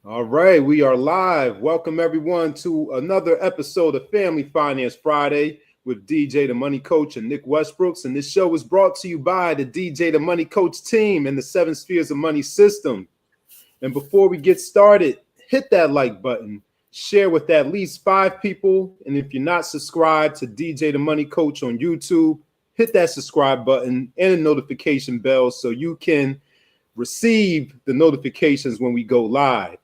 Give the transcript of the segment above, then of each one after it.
All right, we are live. Welcome everyone to another episode of Family Finance Friday with DJ the Money Coach and Nick Westbrooks. And this show is brought to you by the DJ the Money Coach team and the Seven Spheres of Money system. And before we get started, hit that like button, share with at least 5 people. And if you're not subscribed to DJ the Money Coach on YouTube, hit that subscribe button and a notification bell so you can receive the notifications when we go live.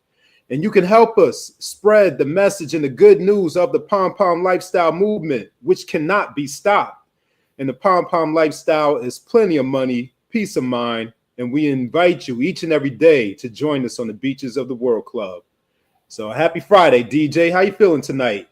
And you can help us spread the message and the good news of the Pom Pom Lifestyle movement, which cannot be stopped. And the Pom Pom Lifestyle is plenty of money, peace of mind, and we invite you each and every day to join us on the beaches of the World Club. So happy Friday, DJ. How you feeling tonight?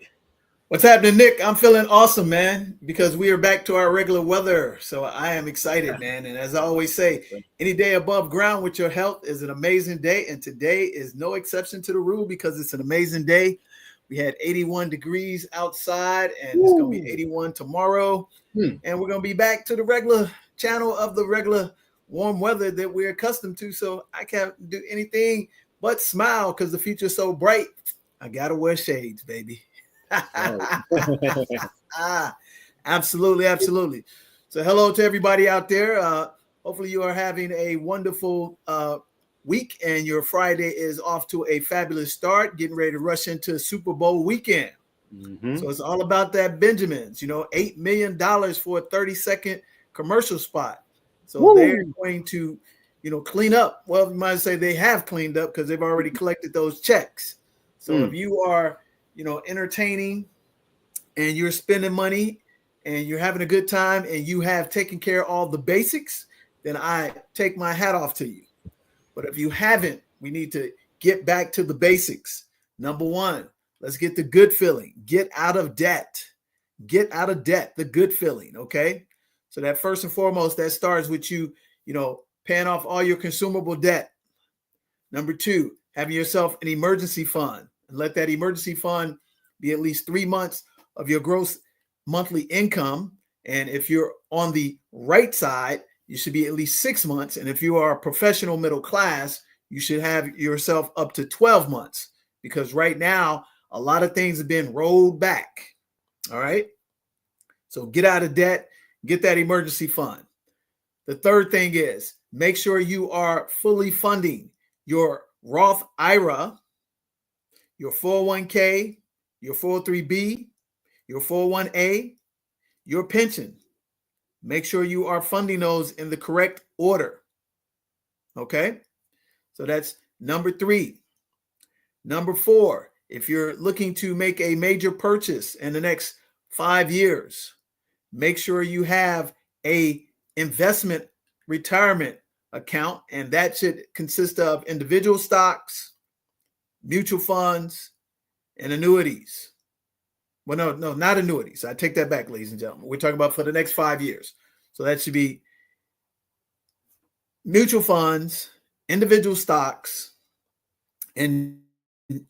What's happening, Nick? I'm feeling awesome, man, because we are back to our regular weather. So I am excited, man. And as I always say, any day above ground with your health is an amazing day. And today is no exception to the rule because it's an amazing day. We had 81 degrees outside and it's going to be 81 tomorrow. And we're going to be back to the regular channel of the regular warm weather that we're accustomed to. So I can't do anything but smile because the future's so bright. I got to wear shades, baby. Absolutely. So hello to everybody out there. Hopefully you are having a wonderful week and your Friday is off to a fabulous start, getting ready to rush into Super Bowl weekend. So it's all about that Benjamins, $8 million for a 30-second commercial spot. So they're going to, clean up. Well, you might say they have cleaned up because they've already collected those checks. So if you are entertaining and you're spending money and you're having a good time and you have taken care of all the basics, then I take my hat off to you. But if you haven't, we need to get back to the basics. Number one, let's get the good feeling. Get out of debt. Get out of debt, the good feeling, okay? So that first and foremost, that starts with you, paying off all your consumable debt. Number two, having yourself an emergency fund. And let that emergency fund be at least 3 months of your gross monthly income. And if you're on the right side, you should be at least 6 months. And if you are a professional middle class, you should have yourself up to 12 months. Because right now, a lot of things have been rolled back. All right. So get out of debt, get that emergency fund. The third thing is make sure you are fully funding your Roth IRA, your 401k, your 403b, your 401a, your pension. Make sure you are funding those in the correct order. Okay? So that's number 3. Number 4, if you're looking to make a major purchase in the next 5 years, make sure you have a investment retirement account, and that should consist of individual stocks, mutual funds, and annuities. Well, no, not annuities. I take that back, ladies and gentlemen. We're talking about for the next 5 years. So that should be mutual funds, individual stocks, and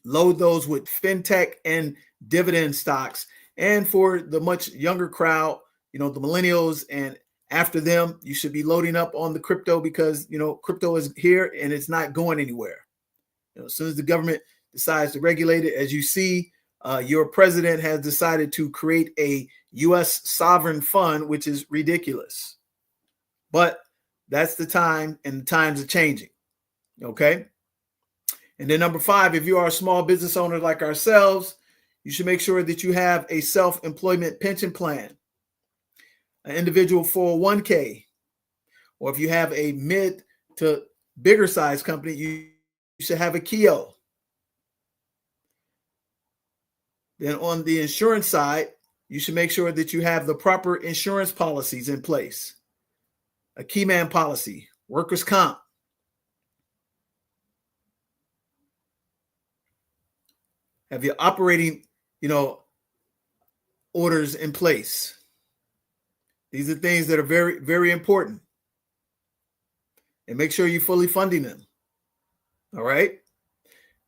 load those with fintech and dividend stocks. And for the much younger crowd, the millennials and after them, you should be loading up on the crypto because, crypto is here and it's not going anywhere. As soon as the government decides to regulate it, as you see, your president has decided to create a U.S. sovereign fund, which is ridiculous. But that's the time, and the times are changing. Okay. And then number 5, if you are a small business owner like ourselves, you should make sure that you have a self-employment pension plan, an individual 401k, or if you have a mid to bigger size company, you should have a KEO. Then on the insurance side, you should make sure that you have the proper insurance policies in place. A key man policy, workers' comp. Have your operating, orders in place. These are things that are very, very important. And make sure you're fully funding them. All right?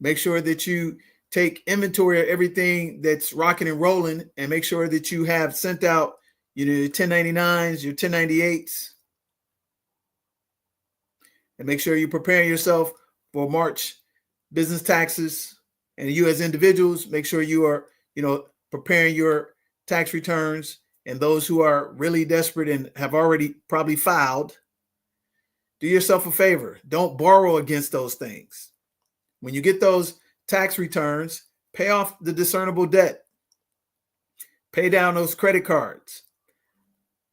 Make sure that you take inventory of everything that's rocking and rolling and make sure that you have sent out, your 1099s, your 1098s. And make sure you're preparing yourself for March business taxes, and you as individuals, make sure you are, preparing your tax returns. And those who are really desperate and have already probably filed, do yourself a favor. Don't borrow against those things. When you get those tax returns, pay off the discernible debt. Pay down those credit cards.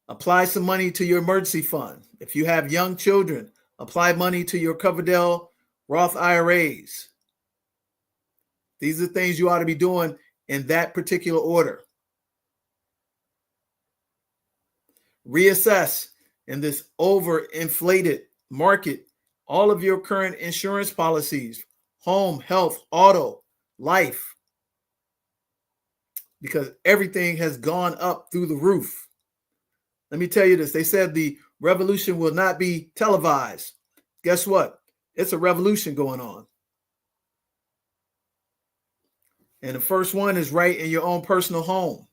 Apply some money to your emergency fund. If you have young children, apply money to your Coverdell Roth IRAs. These are things you ought to be doing in that particular order. Reassess in this overinflated market all of your current insurance policies, home, health, auto, life, because everything has gone up through the roof. Let me tell you this. They said the revolution will not be televised. Guess what? It's a revolution going on. And the first one is right in your own personal home,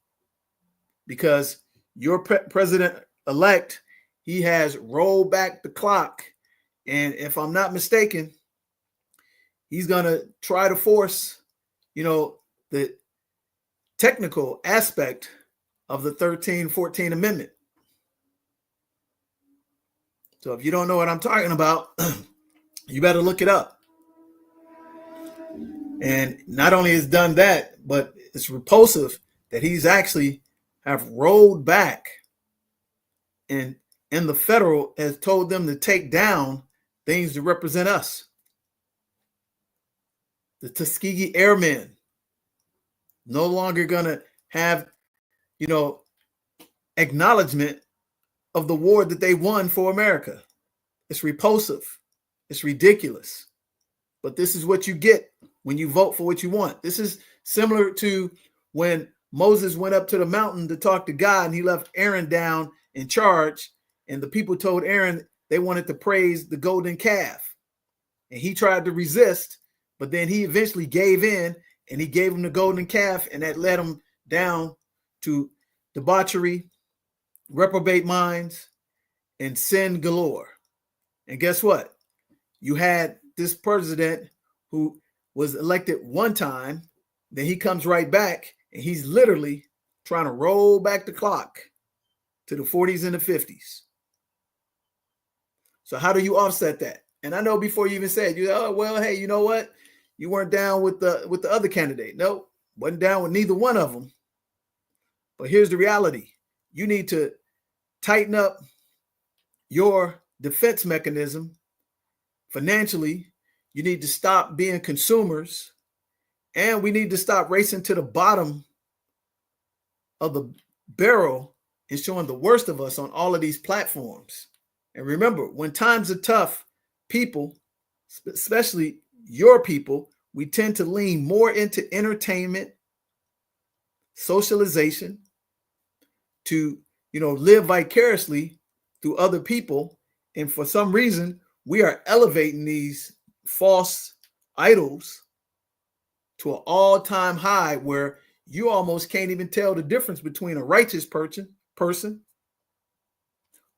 because your president-elect, he has rolled back the clock. And if I'm not mistaken, he's going to try to force, the technical aspect of the 13-14 Amendment. So if you don't know what I'm talking about, you better look it up. And not only has done that, but it's repulsive that he's actually have rolled back, and the federal has told them to take down things that represent us. The Tuskegee Airmen no longer going to have, acknowledgement of the war that they won for America. It's repulsive. It's ridiculous. But this is what you get when you vote for what you want. This is similar to when Moses went up to the mountain to talk to God, and he left Aaron down in charge. And the people told Aaron they wanted to praise the golden calf. And he tried to resist, but then he eventually gave in, and he gave him the golden calf, and that led him down to debauchery, reprobate minds, and sin galore. And guess what? You had this president who was elected one time, then he comes right back, and he's literally trying to roll back the clock to the 40s and the 50s. So how do you offset that? And I know before you even said, hey, you know what? You weren't down with the other candidate. No, wasn't down with neither one of them. But here's the reality. You need to tighten up your defense mechanism financially. You need to stop being consumers, and we need to stop racing to the bottom of the barrel and showing the worst of us on all of these platforms. And remember, when times are tough, people, especially your people, we tend to lean more into entertainment, socialization, to, live vicariously through other people. And for some reason, we are elevating these false idols to an all-time high where you almost can't even tell the difference between a righteous person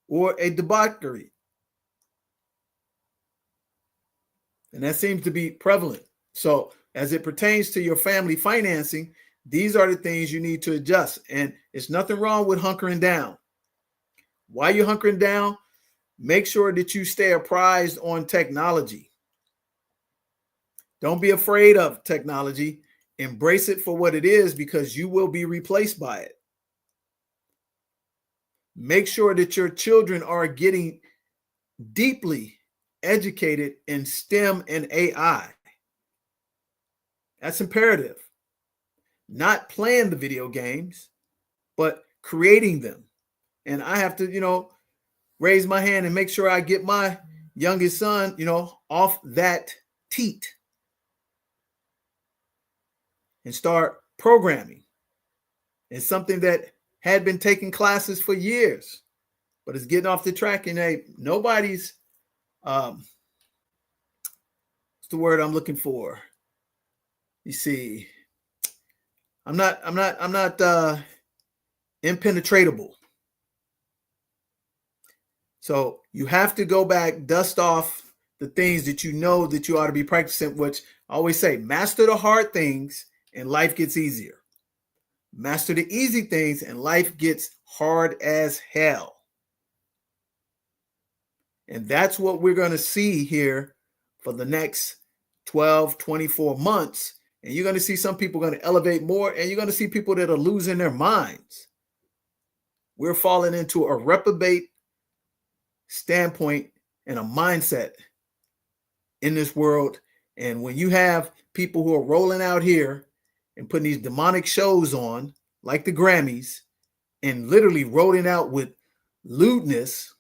or a debauchery. And that seems to be prevalent. So as it pertains to your family financing, these are the things you need to adjust. And it's nothing wrong with hunkering down. While you're hunkering down, make sure that you stay apprised on technology. Don't be afraid of technology. Embrace it for what it is, because you will be replaced by it. Make sure that your children are getting deeply educated in STEM and AI. That's imperative. Not playing the video games, but creating them. And I have to, raise my hand and make sure I get my youngest son, off that teat and start programming. It's something that had been taking classes for years, but it's getting off the track. And nobody's, what's the word I'm looking for? You see, I'm not impenetratable. So you have to go back, dust off the things that you know that you ought to be practicing, which I always say, master the hard things and life gets easier. Master the easy things and life gets hard as hell. And that's what we're going to see here for the next 12, 24 months. And you're going to see some people going to elevate more, and you're going to see people that are losing their minds. We're falling into a reprobate standpoint and a mindset in this world. And when you have people who are rolling out here and putting these demonic shows on, like the Grammys, and literally rolling out with lewdness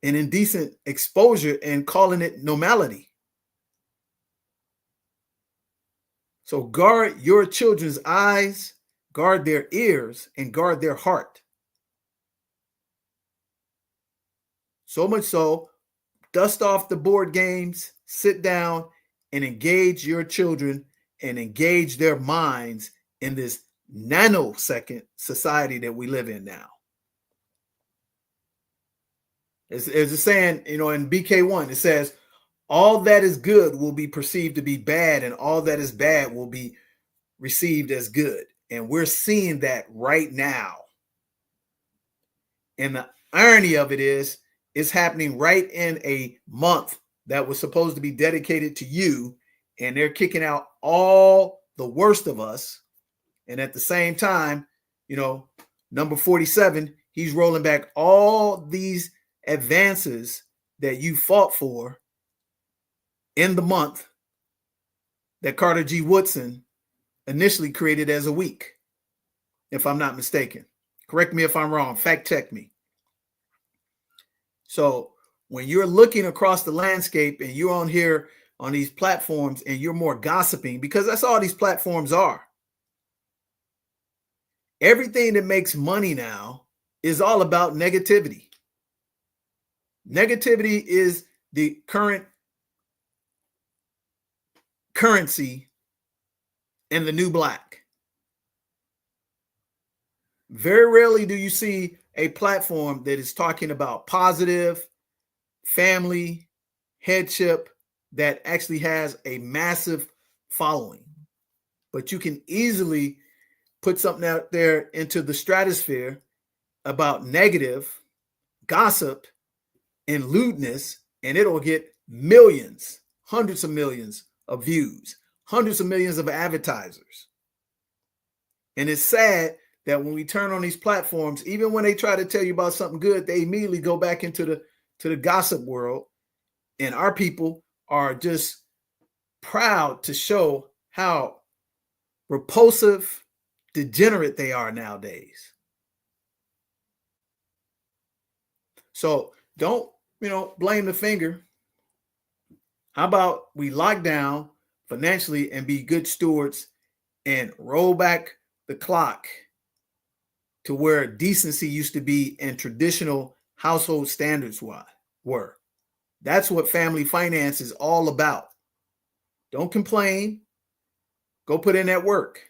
and indecent exposure and calling it normality. So guard your children's eyes, guard their ears, and guard their heart. So much so, dust off the board games, sit down and engage your children and engage their minds in this nanosecond society that we live in now. As a saying, in BK1, it says, all that is good will be perceived to be bad, and all that is bad will be received as good. And we're seeing that right now. And the irony of it is, it's happening right in a month that was supposed to be dedicated to you, and they're kicking out all the worst of us. And at the same time, number 47, he's rolling back all these advances that you fought for in the month that Carter G. Woodson initially created as a week, if I'm not mistaken. Correct me if I'm wrong. Fact check me. So when you're looking across the landscape and you're on here on these platforms and you're more gossiping, because that's all these platforms are. Everything that makes money now is all about negativity. Negativity is the current currency in the new black. Very rarely do you see a platform that is talking about positive, family, headship, that actually has a massive following. But you can easily put something out there into the stratosphere about negative, gossip, and lewdness, and it'll get millions, hundreds of millions of views, hundreds of millions of advertisers. And it's sad that when we turn on these platforms, even when they try to tell you about something good, they immediately go back into the gossip world. And our people are just proud to show how repulsive, degenerate they are nowadays. So don't, blame the finger. How about we lock down financially and be good stewards and roll back the clock to where decency used to be and traditional household standards were. That's what family finance is all about. Don't complain. Go put in that work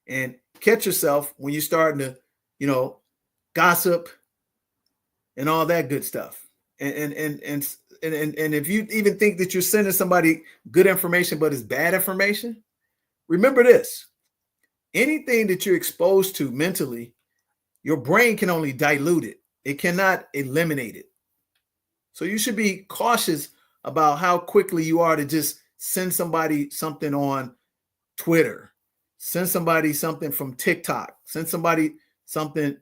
and catch yourself when you're starting to, gossip and all that good stuff. And if you even think that you're sending somebody good information, but it's bad information, remember this. Anything that you're exposed to mentally, your brain can only dilute it. It cannot eliminate it. So you should be cautious about how quickly you are to just send somebody something on Twitter, send somebody something from TikTok, send somebody something,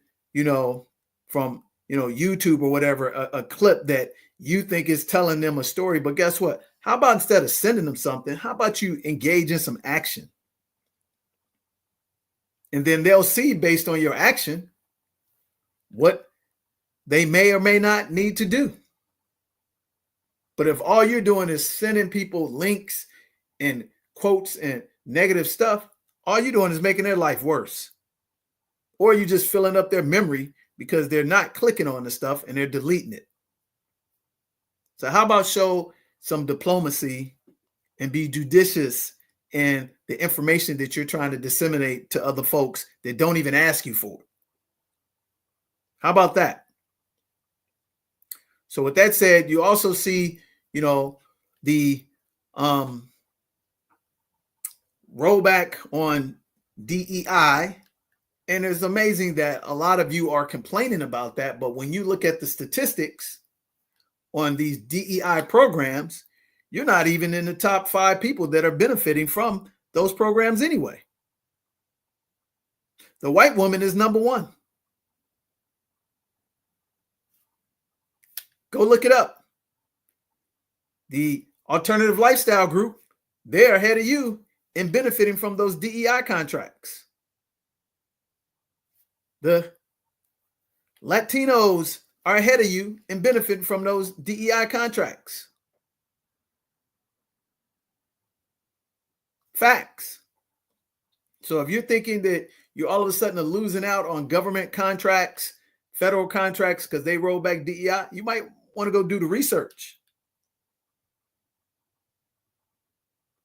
from, YouTube or whatever, a clip that you think is telling them a story. But guess what? How about instead of sending them something, how about you engage in some action? And then they'll see based on your action what they may or may not need to do. But if all you're doing is sending people links and quotes and negative stuff, all you're doing is making their life worse. Or you're just filling up their memory because they're not clicking on the stuff and they're deleting it. So how about show some diplomacy and be judicious in the information that you're trying to disseminate to other folks that don't even ask you for it? How about that? So with that said, you also see, the rollback on DEI. And it's amazing that a lot of you are complaining about that. But when you look at the statistics on these DEI programs, you're not even in the top 5 people that are benefiting from those programs anyway. The white woman is number 1. Go look it up. The alternative lifestyle group, they're ahead of you in benefiting from those DEI contracts. The Latinos are ahead of you in benefiting from those DEI contracts. Facts. So if you're thinking that you're all of a sudden losing out on government contracts, federal contracts, because they roll back DEI, you might want to go do the research.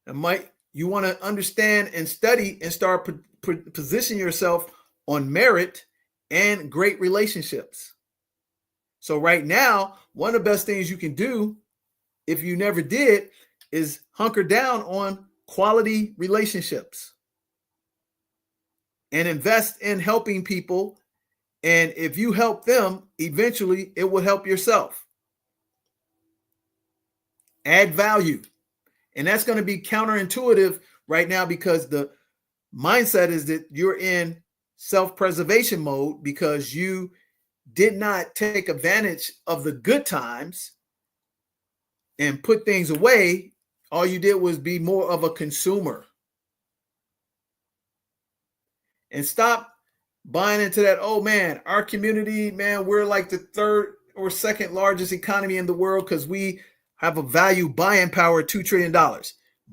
You want to understand and study and start position yourself on merit and great relationships. So right now, one of the best things you can do, if you never did, is hunker down on quality relationships and invest in helping people. And if you help them, eventually it will help yourself. Add value. And that's going to be counterintuitive right now because the mindset is that you're in self-preservation mode because you did not take advantage of the good times and put things away. All you did was be more of a consumer. And stop buying into that, oh man, our community, man, we're like the 3rd or 2nd largest economy in the world because we have a value buying power of $2 trillion.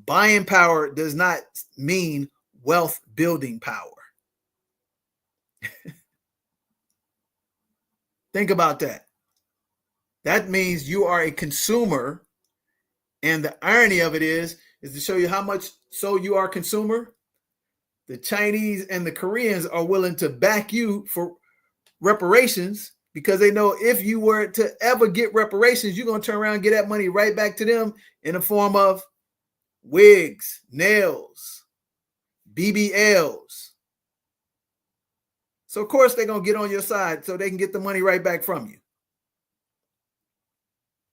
Buying power does not mean wealth building power. Think about that. That means you are a consumer. And the irony of it is to show you how much so you are a consumer. The Chinese and the Koreans are willing to back you for reparations because they know if you were to ever get reparations, you're going to turn around and get that money right back to them in the form of wigs, nails, BBLs. So, of course, they're going to get on your side so they can get the money right back from you.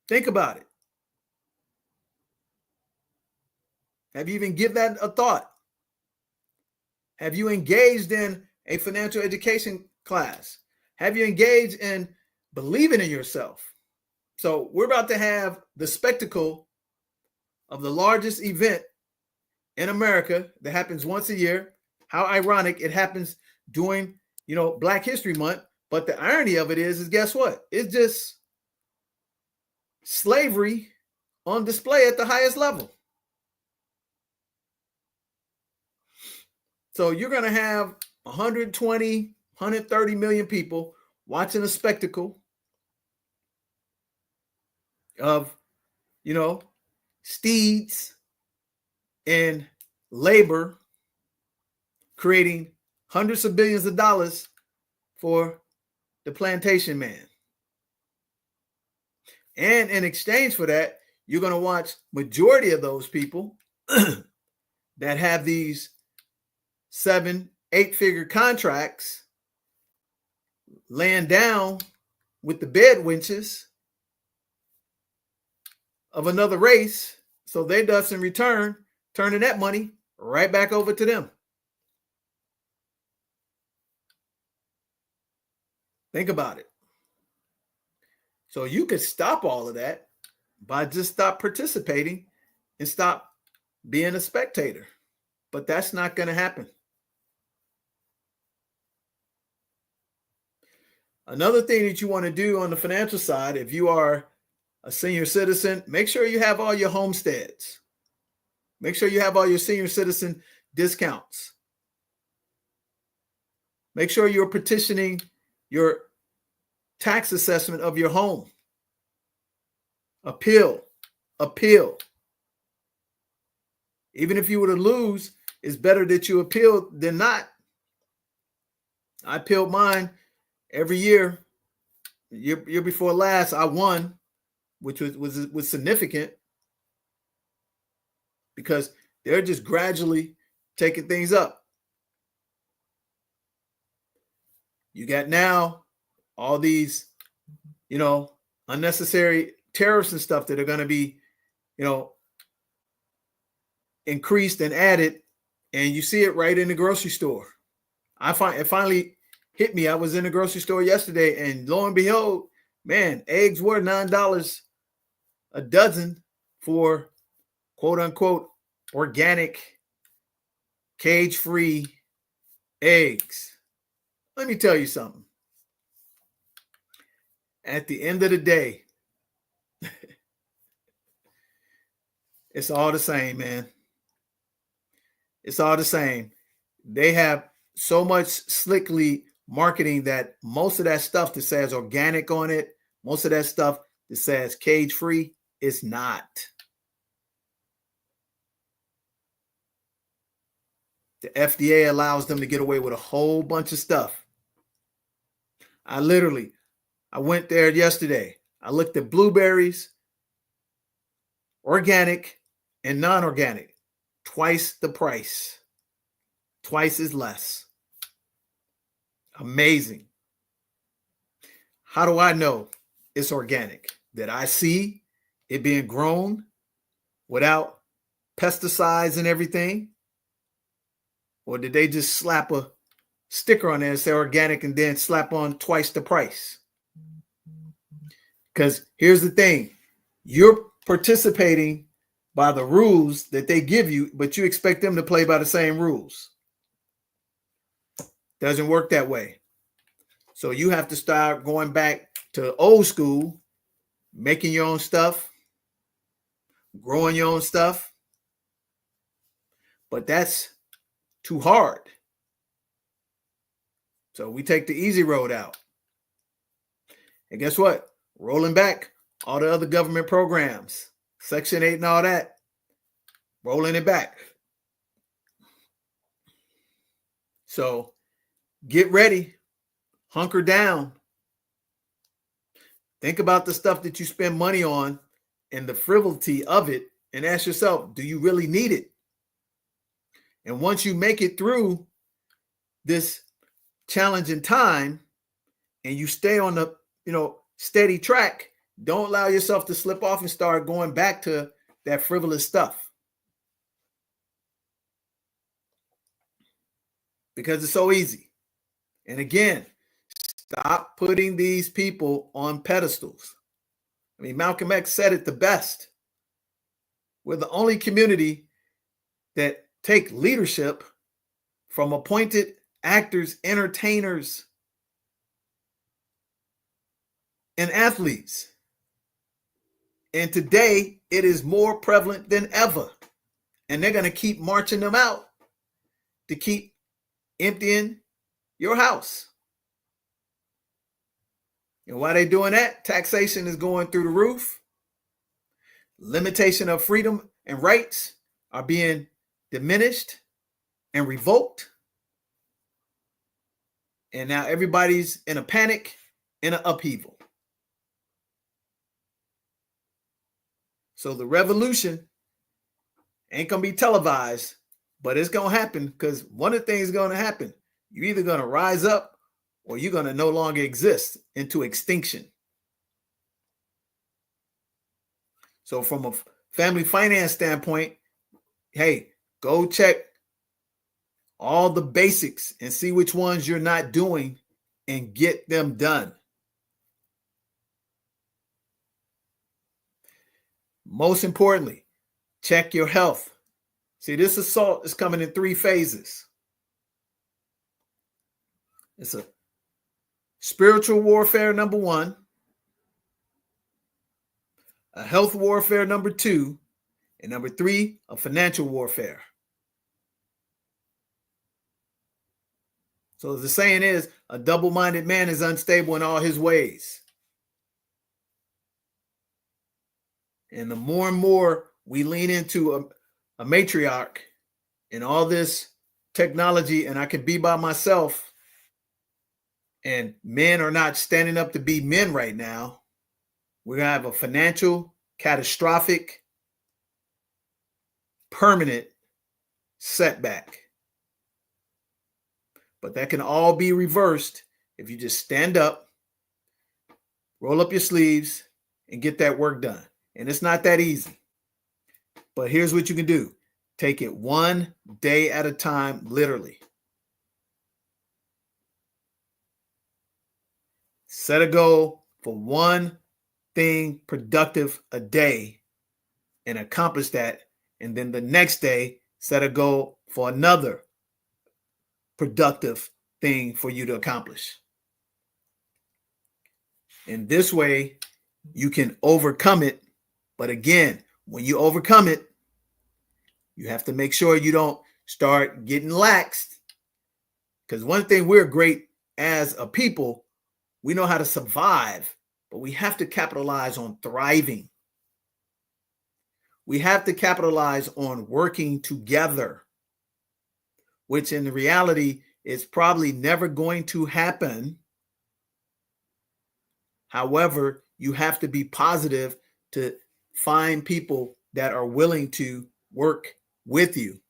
Think about it. Have you even given that a thought? Have you engaged in a financial education class? Have you engaged in believing in yourself? So we're about to have the spectacle of the largest event in America that happens once a year. How ironic it happens during, Black History Month. But the irony of it is guess what? It's just slavery on display at the highest level. So you're going to have 120, 130 million people watching a spectacle of, steeds and labor creating hundreds of billions of dollars for the plantation man. And in exchange for that, you're going to watch majority of those people that have these 7, 8-figure contracts laying down with the bed winches of another race. So they thus in return, turning that money right back over to them. Think about it. So you could stop all of that by just stop participating and stop being a spectator. But that's not going to happen. Another thing that you want to do on the financial side, if you are a senior citizen, make sure you have all your homesteads. Make sure you have all your senior citizen discounts. Make sure you're petitioning your tax assessment of your home. Appeal. Even if you were to lose, it's better that you appeal than not. I appealed mine every year. Year before last, I won. which was significant because they're just gradually taking things up. You got now all these, unnecessary tariffs and stuff that are going to be, increased and added, and you see it right in the grocery store. It finally hit me. I was in the grocery store yesterday, and lo and behold, man, eggs were $9 a dozen for quote unquote organic, cage-free eggs. Let me tell you something. At the end of the day, it's all the same, man. It's all the same. They have so much slickly marketing that most of that stuff that says organic on it, most of that stuff that says cage-free, is not. The FDA allows them to get away with a whole bunch of stuff. I went there yesterday. I looked at blueberries, organic and non-organic. Twice the price. Twice as less. Amazing. How do I know it's organic? Did I see it being grown without pesticides and everything? Or did they just slap a sticker on there and say organic and then slap on twice the price? Because here's the thing. You're participating by the rules that they give you, but you expect them to play by the same rules. Doesn't work that way. So you have to start going back to old school, making your own stuff, growing your own stuff. But that's too hard. So we take the easy road out. And guess what? Rolling back all the other government programs, Section 8 and all that, rolling it back. So get ready, hunker down. Think about the stuff that you spend money on and the frivolity of it, and ask yourself, do you really need it? And once you make it through this challenging time and you stay on the, steady track, don't allow yourself to slip off and start going back to that frivolous stuff. Because it's so easy. And again, stop putting these people on pedestals. I mean, Malcolm X said it the best. We're the only community that take leadership from appointed actors, entertainers, and athletes. And today, it is more prevalent than ever. And they're going to keep marching them out to keep emptying your house. And while they're doing that, taxation is going through the roof. Limitation of freedom and rights are being diminished and revoked. And now everybody's in a panic and an upheaval. So the revolution ain't going to be televised, but it's going to happen, because one of the things going to happen, you're either going to rise up or you're going to no longer exist into extinction. So from a family finance standpoint, hey, go check all the basics and see which ones you're not doing and get them done. Most importantly, check your health. See, this assault is coming in 3 phases. It's a spiritual warfare, number 1, a health warfare, number 2, and number 3, a financial warfare. So the saying is, a double-minded man is unstable in all his ways. And the more and more we lean into a matriarch and all this technology, and I could be by myself, and men are not standing up to be men right now, We're going to have a financial, catastrophic, permanent setback. But that can all be reversed if you just stand up, roll up your sleeves, and get that work done. And it's not that easy. But here's what you can do. Take it one day at a time, literally. Set a goal for one thing productive a day and accomplish that. And then the next day, set a goal for another productive thing for you to accomplish. And this way, you can overcome it. But again, when you overcome it, you have to make sure you don't start getting laxed. Because one thing we're great as a people, we know how to survive, but we have to capitalize on thriving. We have to capitalize on working together, which in reality is probably never going to happen. However, you have to be positive to find people that are willing to work with you.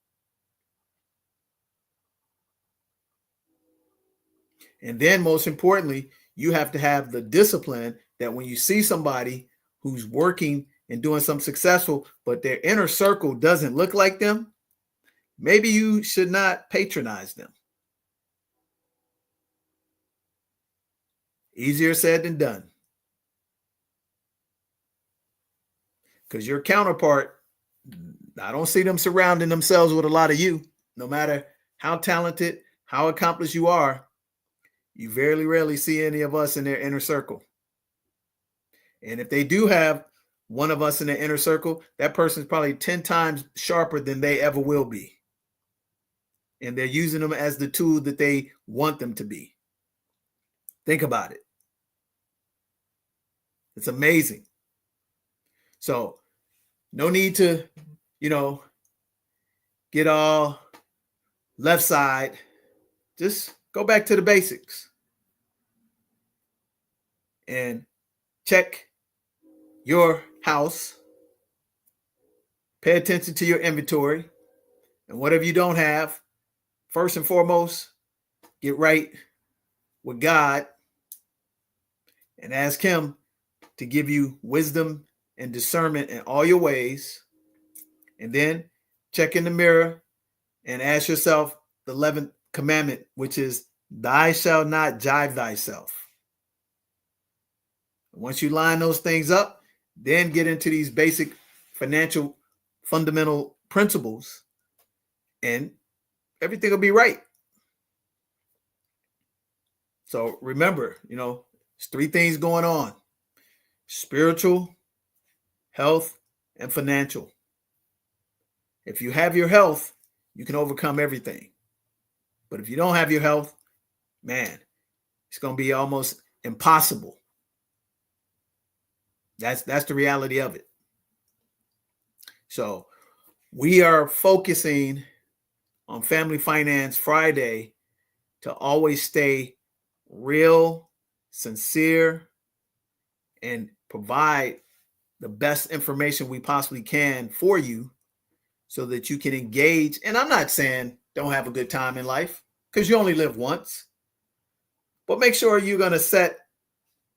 And then most importantly, you have to have the discipline that when you see somebody who's working and doing something successful, but their inner circle doesn't look like them, maybe you should not patronize them. Easier said than done. Because your counterpart, I don't see them surrounding themselves with a lot of you. No matter how talented, how accomplished you are, you very rarely see any of us in their inner circle. And if they do have one of us in their inner circle, that person's probably 10 times sharper than they ever will be. And they're using them as the tool that they want them to be. Think about it. It's amazing. So no need to, get all left side. Just go back to the basics and check your house. Pay attention to your inventory. And whatever you don't have, first and foremost, get right with God and ask him to give you wisdom and discernment in all your ways. And then check in the mirror and ask yourself the 11th commandment, which is, thou shalt not jive thyself. Once you line those things up, then get into these basic financial fundamental principles and everything will be right. So remember, there's three things going on: spiritual, health, and financial. If you have your health, you can overcome everything. But if you don't have your health, man, it's going to be almost impossible. That's the reality of it. So we are focusing on Family Finance Friday to always stay real, sincere, and provide the best information we possibly can for you so that you can engage. And I'm not saying don't have a good time in life, because you only live once. But make sure you're going to set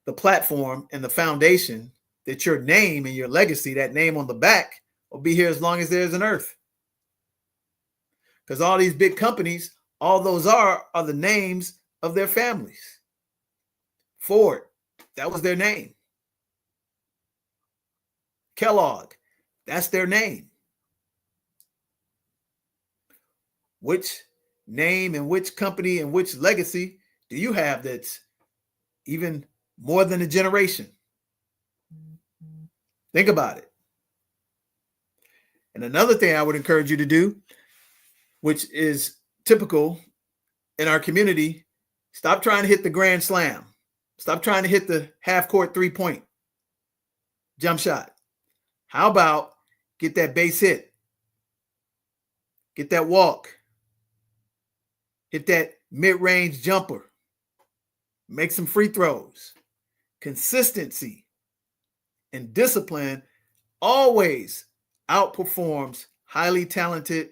the platform and the foundation that your name and your legacy, that name on the back, will be here as long as there's an earth. Because all these big companies, all those are the names of their families. Ford, that was their name. Kellogg, that's their name. Which name and which company and which legacy do you have that's even more than a generation? Think about it. And another thing I would encourage you to do, which is typical in our community, stop trying to hit the grand slam. Stop trying to hit the half-court three-point jump shot. How about get that base hit? Get that walk. Hit that mid-range jumper. Make some free throws. Consistency and discipline always outperforms highly talented,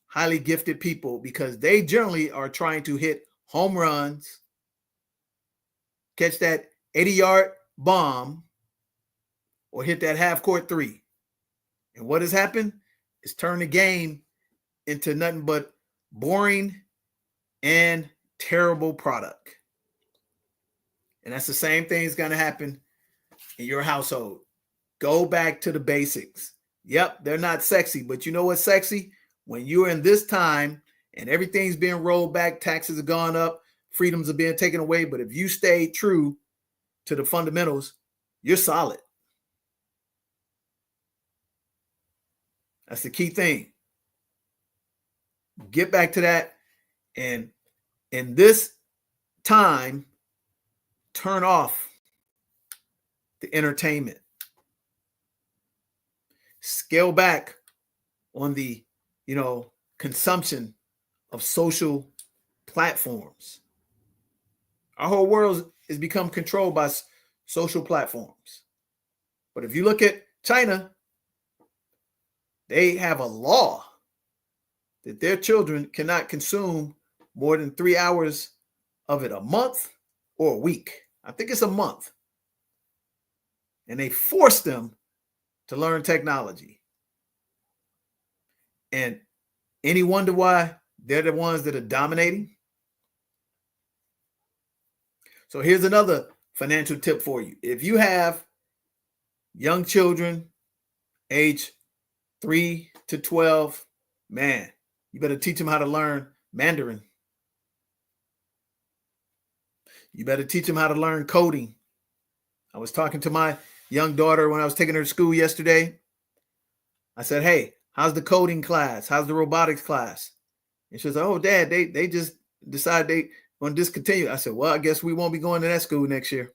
highly gifted people because they generally are trying to hit home runs, catch that 80-yard bomb, or hit that half-court three. And what has happened is turn the game into nothing but boring and terrible product. And that's the same thing that's going to happen in your household. Go back to the basics. Yep, they're not sexy, but you know what's sexy? When you're in this time and everything's being rolled back, taxes have gone up, freedoms are being taken away. But if you stay true to the fundamentals, you're solid. That's the key thing. Get back to that. And in this time, turn off the entertainment. Scale back on the, consumption of social platforms. Our whole world has become controlled by social platforms. But if you look at China, they have a law that their children cannot consume more than 3 hours of it a month or a week. I think it's a month. And they force them to learn technology. And any wonder why they're the ones that are dominating? So here's another financial tip for you. If you have young children, age 3 to 12, man, you better teach them how to learn Mandarin. You better teach them how to learn coding. I was talking to my young daughter when I was taking her to school yesterday. I said, hey, how's the coding class? How's the robotics class? And she was like, oh, Dad, they just decided they want to discontinue. I said, well, I guess we won't be going to that school next year.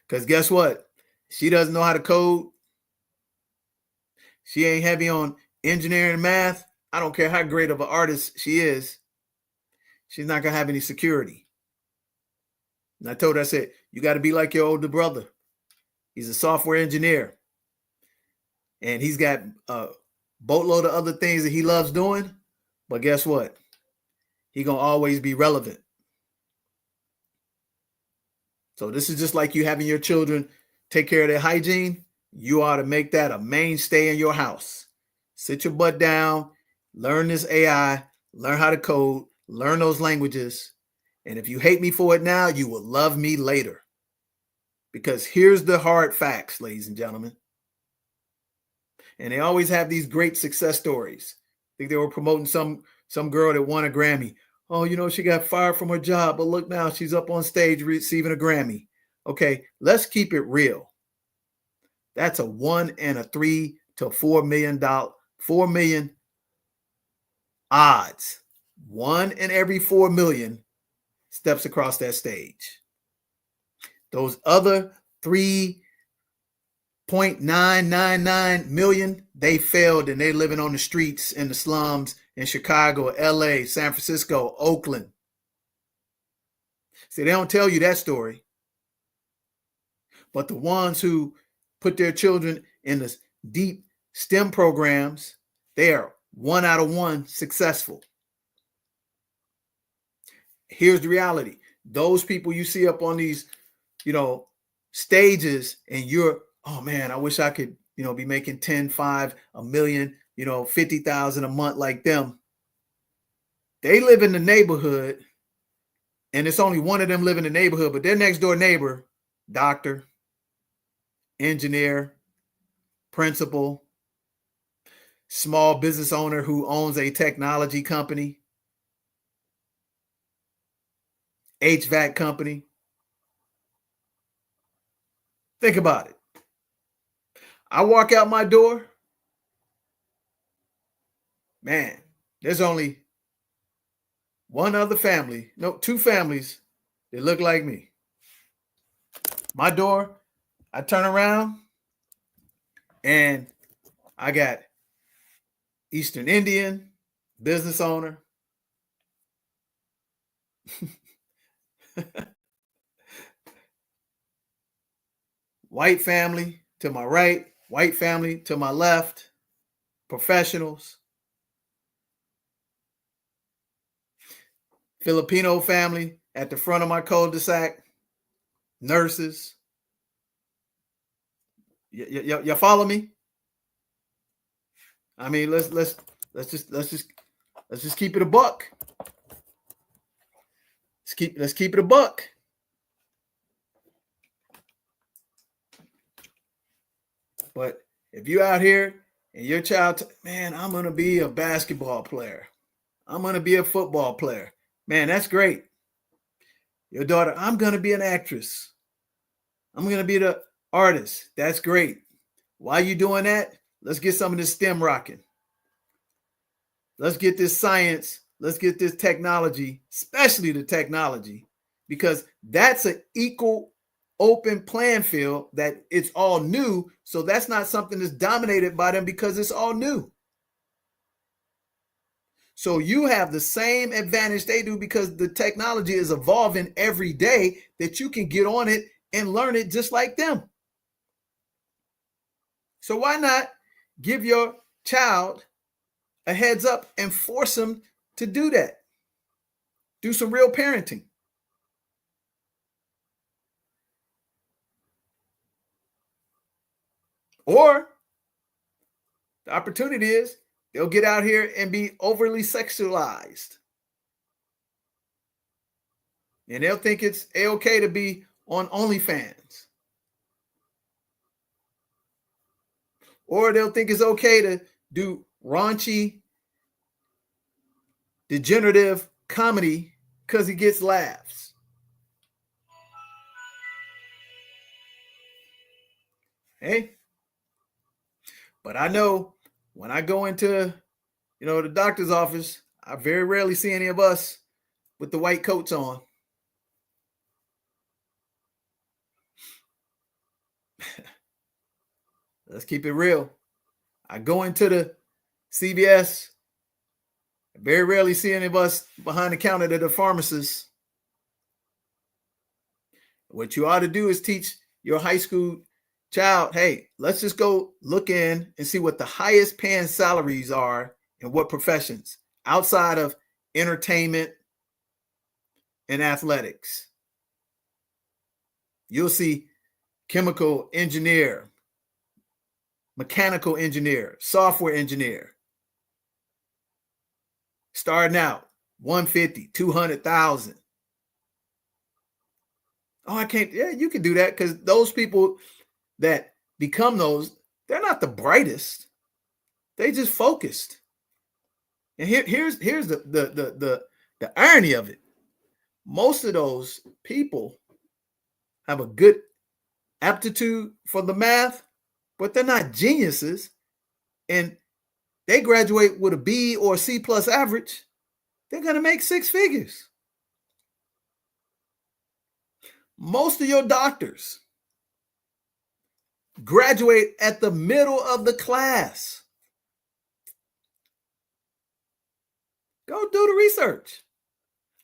Because guess what? She doesn't know how to code. She ain't heavy on engineering and math. I don't care how great of an artist she is. She's not going to have any security. And I told her, I said, you got to be like your older brother. He's a software engineer. And he's got a boatload of other things that he loves doing. But guess what? He's going to always be relevant. So this is just like you having your children take care of their hygiene. You ought to make that a mainstay in your house. Sit your butt down, learn this AI, learn how to code, learn those languages. And if you hate me for it now, you will love me later. Because here's the hard facts, ladies and gentlemen. And they always have these great success stories. I think they were promoting some girl that won a Grammy. Oh, she got fired from her job, but look now, she's up on stage receiving a Grammy. Okay, let's keep it real. That's a 1 in a 3 to $4 million odds. 1 in every 4 million steps across that stage. Those other 3.999 million, they failed and they living on the streets in the slums in Chicago, LA, San Francisco, Oakland. See, they don't tell you that story. But the ones who put their children in the deep STEM programs, they are 1 out of 1 successful. Here's the reality. Those people you see up on these, stages and you're, oh man, I wish I could, be making 10, 5, a million, 50,000 a month like them. They live in the neighborhood and it's only one of them live in the neighborhood, but their next door neighbor, doctor, engineer, principal, small business owner who owns a technology company, HVAC company. Think about it. I walk out my door, man, there's only one other family, no, 2 families that look like me. My door, I turn around and I got Eastern Indian, business owner, white family to my right, white family to my left, professionals, Filipino family at the front of my cul-de-sac, nurses. You follow me? I mean, let's just keep it a buck. Let's keep it a buck. But if you out here and your child, man, I'm gonna be a basketball player. I'm gonna be a football player. Man, that's great. Your daughter, I'm gonna be an actress. I'm gonna be the artist. That's great. Why are you doing that? Let's get some of this STEM rocking. Let's get this science. Let's get this technology, especially the technology, because that's an equal open playing field that it's all new. So that's not something that's dominated by them because it's all new. So you have the same advantage they do because the technology is evolving every day that you can get on it and learn it just like them. So why not give your child a heads up and force them to do that? Do some real parenting. Or the opportunity is they'll get out here and be overly sexualized. And they'll think it's okay to be on OnlyFans. Or they'll think it's okay to do raunchy, degenerative comedy because he gets laughs. Hey, but I know when I go into, the doctor's office, I very rarely see any of us with the white coats on. Let's keep it real. I go into the CVS. I very rarely see any of us behind the counter to the pharmacist. What you ought to do is teach your high school child, hey, let's just go look in and see what the highest paying salaries are in what professions outside of entertainment and athletics. You'll see chemical engineer, mechanical engineer, software engineer. Starting out 150, 200,000. Oh, I can't. Yeah, you can do that because those people that become those, they're not the brightest. They just focused. And here's the irony of it. Most of those people have a good aptitude for the math, but they're not geniuses. And they graduate with a B or C plus average, they're going to make six figures. Most of your doctors graduate at the middle of the class. Go do the research.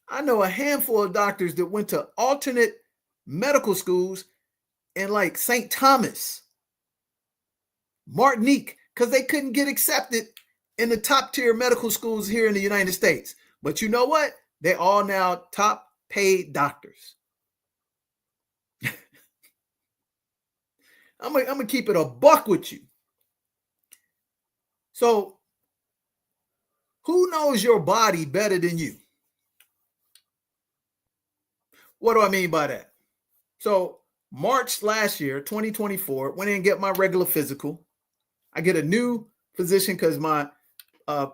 I know a handful of doctors that went to alternate medical schools in like St. Thomas, Martinique, because they couldn't get accepted in the top tier medical schools here in the United States. But you know what? They're all now top paid doctors. I'm gonna keep it a buck with you. So, who knows your body better than you? What do I mean by that? So, March last year, 2024, went in and get my regular physical. I get a new physician because my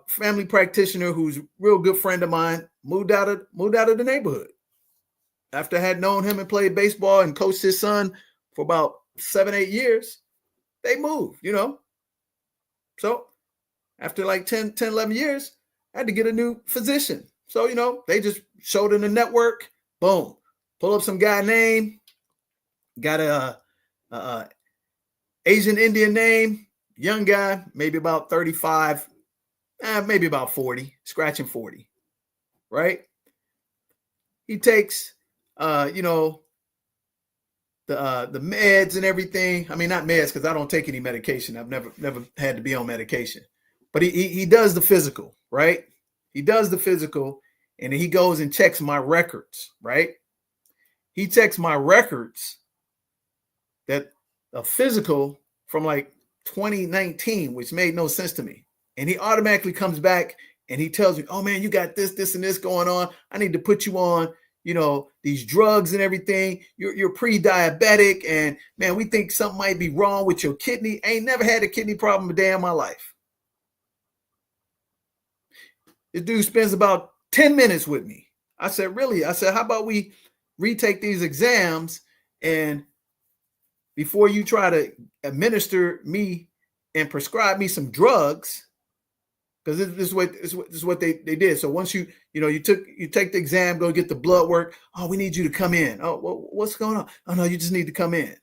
family practitioner, who's a real good friend of mine, moved out of the neighborhood. After I had known him and played baseball and coached his son for about 7-8 years, they moved, So after like 10, 11 years, I had to get a new physician. So, they just showed in the network, boom, pull up some guy name, got a Asian Indian name, young guy, maybe about 35, maybe about 40, scratching 40, right? He takes, the meds and everything. I mean, not meds because I don't take any medication. I've never had to be on medication. But he does the physical, right? He does the physical, and he goes and checks my records, right? He checks my records that a physical from like 2019, which made no sense to me. And he automatically comes back and he tells me, oh man, you got this and this going on. I need to put you on, these drugs and everything. You're pre-diabetic, and man, we think something might be wrong with your kidney. I ain't never had a kidney problem a day in my life. This dude spends about 10 minutes with me. I said, really? I said, how about we retake these exams, and before you try to administer me and prescribe me some drugs, because this is what they did. So once you take the exam, go get the blood work. Oh, we need you to come in. Oh, well, what's going on? Oh no, you just need to come in.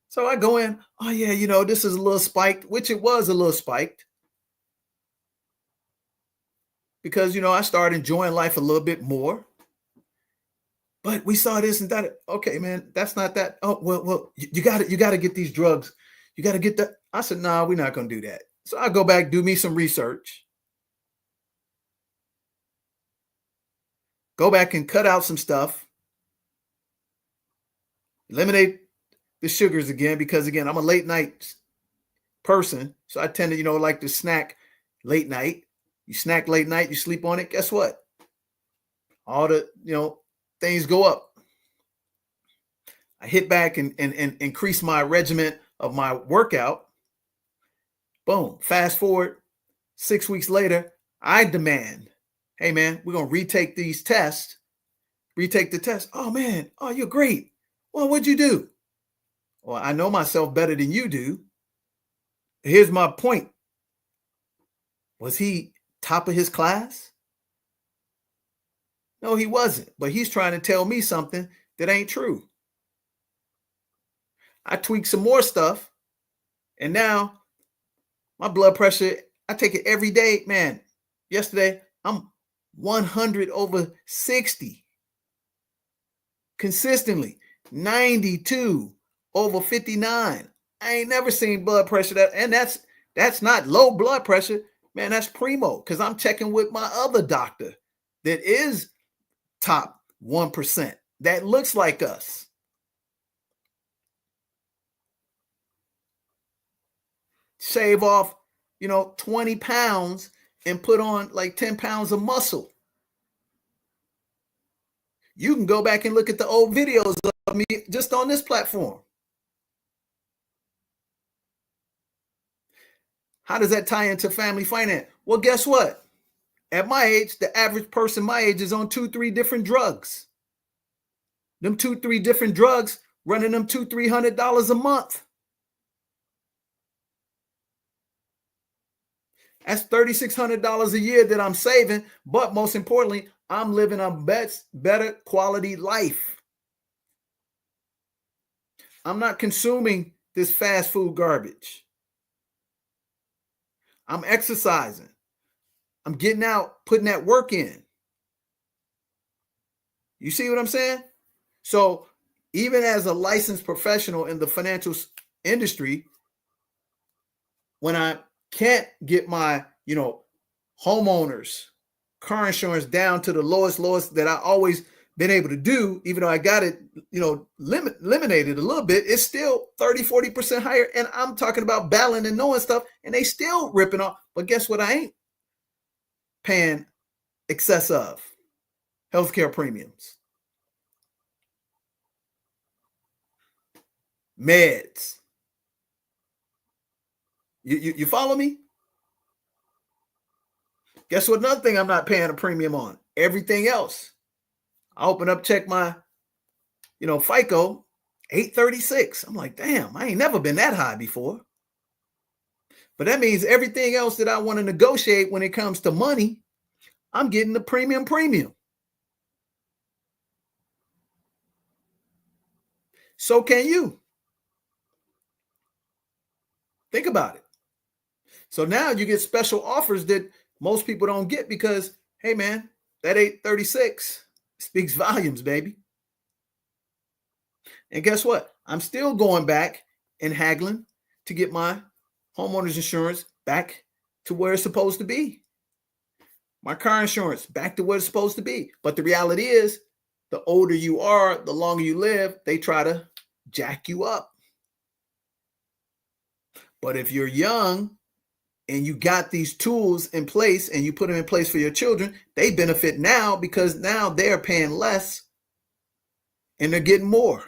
So I go in. Oh yeah, this is a little spiked, which it was a little spiked, because I started enjoying life a little bit more. But we saw this and that. Okay, man, that's not that. Oh, well, you got to get these drugs. You got to get that. I said, nah, we're not going to do that. So I go back, do me some research. Go back and cut out some stuff. Eliminate the sugars again, because again, I'm a late night person. So I tend to, like to snack late night. You snack late night, you sleep on it. Guess what? All the, things go up. I hit back and increase my regimen of my workout. Boom. Fast forward 6 weeks later, I demand, hey man, we're going to retake these tests. Retake the test. Oh man, oh, you're great. Well, what'd you do? Well, I know myself better than you do. Here's my point. Was he top of his class? No, he wasn't, but he's trying to tell me something that ain't true. I tweaked some more stuff, and now my blood pressure, I take it every day. Man, yesterday, I'm 100/60. Consistently, 92/59. I ain't never seen blood pressure that, and that's not low blood pressure. Man, that's primo, because I'm checking with my other doctor that is top 1%, that looks like us. Shave off, 20 pounds and put on like 10 pounds of muscle. You can go back and look at the old videos of me just on this platform. How does that tie into family finance? Well, guess what? At my age, the average person my age is on 2-3 different drugs. Them 2-3 different drugs running them $200-$300 a month. That's $3,600 a year that I'm saving. But most importantly, I'm living a better quality life. I'm not consuming this fast food garbage. I'm exercising. I'm getting out, putting that work in. You see what I'm saying? So even as a licensed professional in the financial industry, when I can't get my, homeowners car insurance down to the lowest that I always been able to do, even though I got it, eliminated a little bit, it's still 30-40% higher. And I'm talking about battling and knowing stuff, and they still ripping off. But guess what? I ain't paying excess of healthcare premiums, meds. You follow me? Guess what? Another thing I'm not paying a premium on. Everything else. I open up, check my, FICO, 836. I'm like, damn, I ain't never been that high before. But that means everything else that I want to negotiate when it comes to money, I'm getting the premium. So can you. Think about it. So now you get special offers that most people don't get because, hey man, that 836 speaks volumes, baby. And guess what? I'm still going back and haggling to get my homeowner's insurance back to where it's supposed to be. My car insurance back to where it's supposed to be. But the reality is, the older you are, the longer you live, they try to jack you up. But if you're young and you got these tools in place and you put them in place for your children, they benefit now because now they're paying less and they're getting more.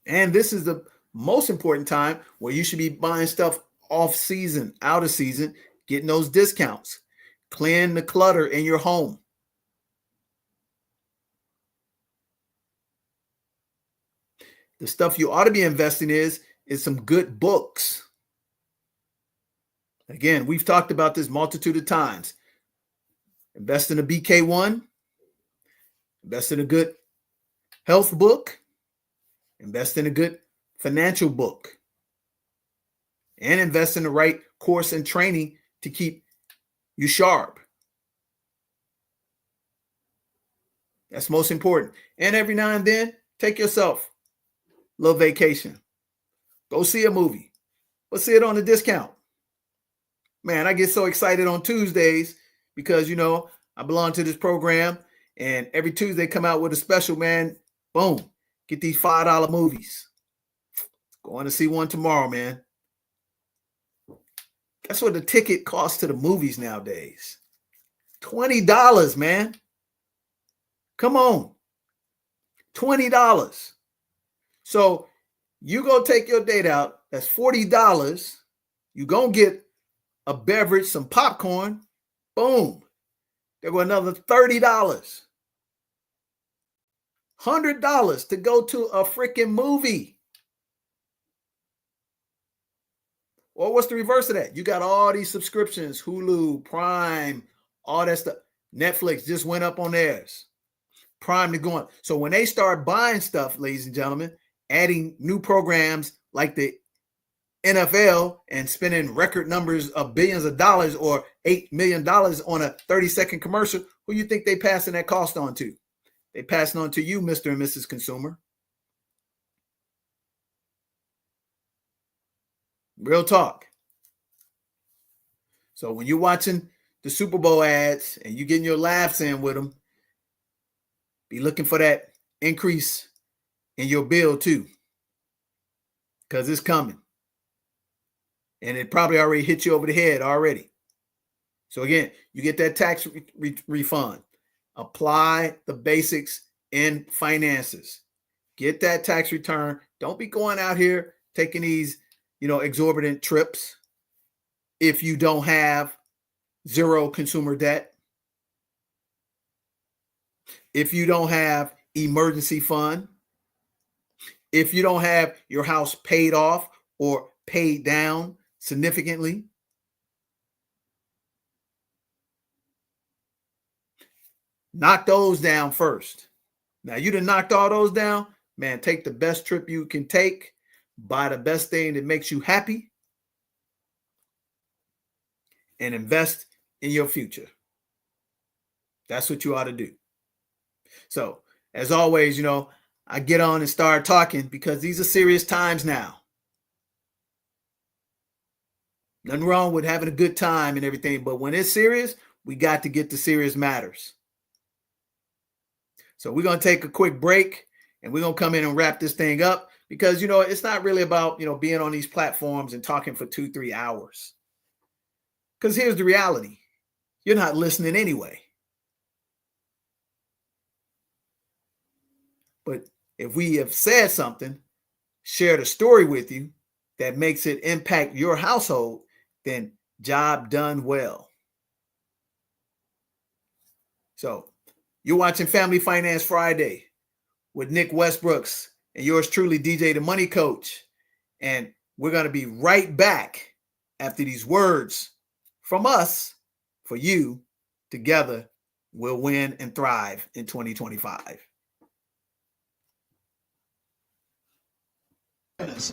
And this is the most important time where you should be buying stuff off season, out of season, getting those discounts. Clean the clutter in your home. The stuff you ought to be investing is some good books. Again, we've talked about this multitude of times. Invest in a BK1. Invest in a good health book. Invest in a good financial book. And invest in the right course and training to keep you sharp. That's most important. And every now and then, take yourself a little vacation. Go see a movie. But see it on a discount. Man, I get so excited on Tuesdays because, you know, I belong to this program and every Tuesday come out with a special, man. Boom. Get these $5 movies. Going to see one tomorrow, man. That's what the ticket costs to the movies nowadays. $20, man. Come on. $20. So you go take your date out. That's $40. You going to get a beverage, some popcorn. Boom. There go another $30. $100 to go to a freaking movie. Or what's the reverse of that? You got all these subscriptions, Hulu, Prime, all that stuff. Netflix just went up on theirs. Prime to go on. So when they start buying stuff, ladies and gentlemen, adding new programs like the NFL and spending record numbers of billions of dollars or $8 million on a 30-second commercial, who you think they passing that cost on to? They passing on to you, Mr. and Mrs. Consumer. Real talk. So when you're watching the Super Bowl ads and you're getting your laughs in with them, be looking for that increase in your bill too, because it's coming. And it probably already hit you over the head already. So again, you get that tax refund. Apply the basics in finances. Get that tax return. Don't be going out here taking these, exorbitant trips if you don't have zero consumer debt. If you don't have emergency fund. If you don't have your house paid off or paid down significantly. Knock those down first. Now you done knocked all those down, man, take the best trip you can take, buy the best thing that makes you happy, and invest in your future. That's what you ought to do. So, as always, I get on and start talking because these are serious times now. Nothing wrong with having a good time and everything, but when it's serious, we got to get to serious matters. So we're going to take a quick break and we're going to come in and wrap this thing up because, it's not really about, being on these platforms and talking for 2-3 hours. Because here's the reality. You're not listening anyway. But if we have said something, shared a story with you that makes it impact your household, then job done well. So you're watching Family Finance Friday with Nick Westbrooks and yours truly, DJ the Money Coach. And we're going to be right back after these words from us for you. Together, we'll win and thrive in 2025.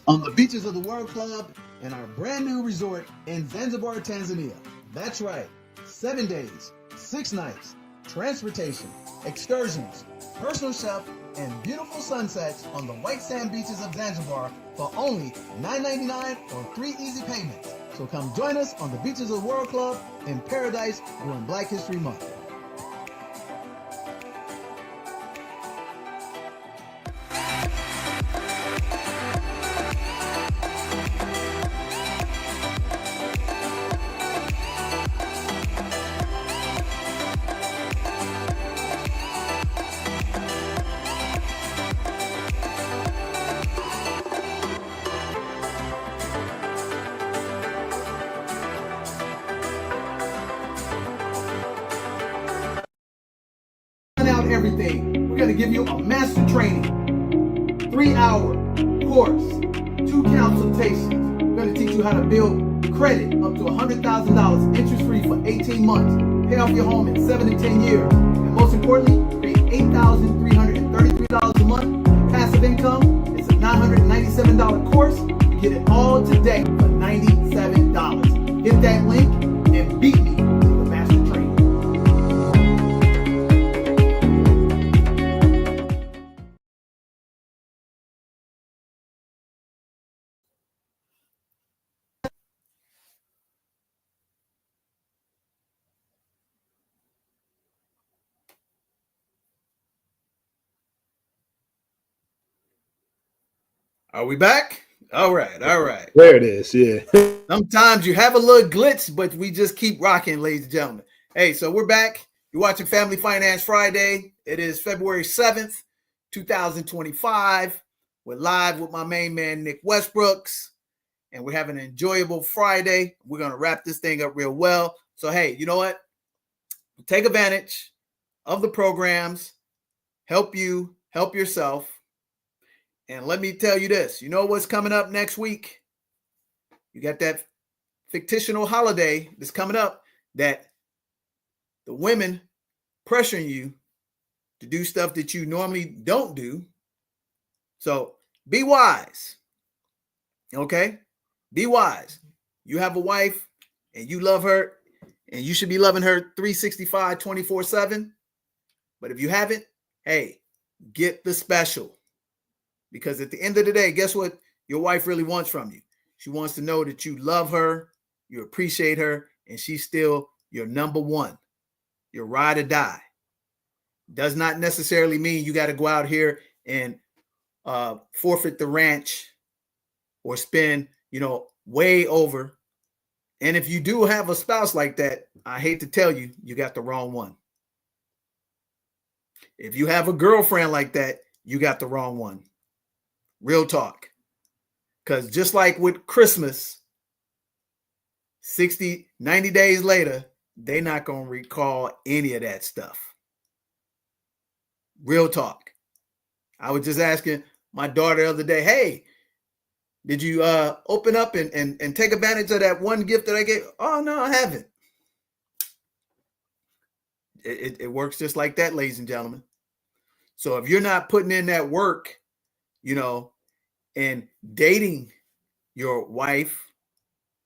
On the beaches of the World Club and our brand new resort in Zanzibar, Tanzania. That's right. 7 days, 6 nights, transportation, excursions, personal chef, and beautiful sunsets on the white sand beaches of Zanzibar for only $9.99 or 3 easy payments. So come join us on the Beaches of the World Club in Paradise during Black History Month. Out everything. We're going to give you a master training, 3-hour course, 2 consultations. We're going to teach you how to build credit up to $100,000 interest-free for 18 months. Pay off your home in 7 to 10 years. And most importantly, create $8,333 a month. Passive income. It's a $997 course. You get it all today for $97. Hit that link and beat me. Are we back? All right. There it is. Yeah. Sometimes you have a little glitch, but we just keep rocking, ladies and gentlemen. Hey, so we're back. You're watching Family Finance Friday. It is February 7th, 2025. We're live with my main man, Nick Westbrooks, and we're having an enjoyable Friday. We're going to wrap this thing up real well. So, hey, you know what? Take advantage of the programs. Help you, help yourself. And let me tell you this, you know what's coming up next week? You got that fictional holiday that's coming up that the women pressuring you to do stuff that you normally don't do. So be wise, okay? Be wise. You have a wife and you love her and you should be loving her 365, 24/7. But if you haven't, hey, get the special. Because at the end of the day, guess what your wife really wants from you? She wants to know that you love her, you appreciate her, and she's still your number one, your ride or die. Does not necessarily mean you got to go out here and forfeit the ranch or spend, way over. And if you do have a spouse like that, I hate to tell you, you got the wrong one. If you have a girlfriend like that, you got the wrong one. Real talk. Because just like with Christmas, 60, 90 days later, they're not going to recall any of that stuff. Real talk. I was just asking my daughter the other day, hey, did you open up and take advantage of that one gift that I gave? Oh, no, I haven't. It works just like that, ladies and gentlemen. So if you're not putting in that work, and dating your wife,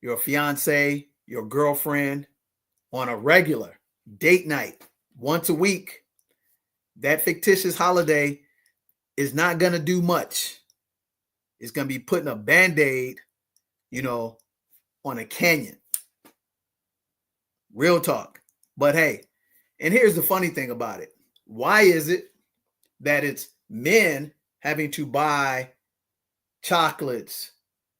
your fiance, your girlfriend on a regular date night once a week, that fictitious holiday is not going to do much. It's going to be putting a Band-Aid, on a canyon. Real talk. But hey, and here's the funny thing about it. Why is it that it's men having to buy chocolates,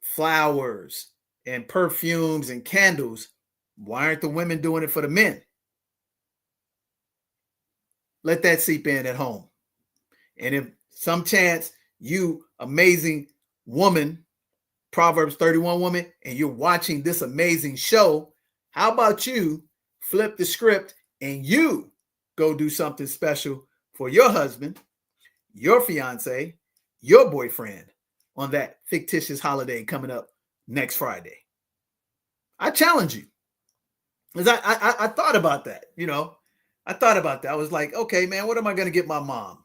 flowers, and perfumes and candles? Why aren't the women doing it for the men? Let that seep in at home. And if some chance you amazing woman, Proverbs 31 woman, and you're watching this amazing show, how about you flip the script and you go do something special for your husband, your fiance, your boyfriend on that fictitious holiday coming up next Friday? I challenge you. Because I thought about that, I thought about that. I was like, okay, man, what am I going to get my mom?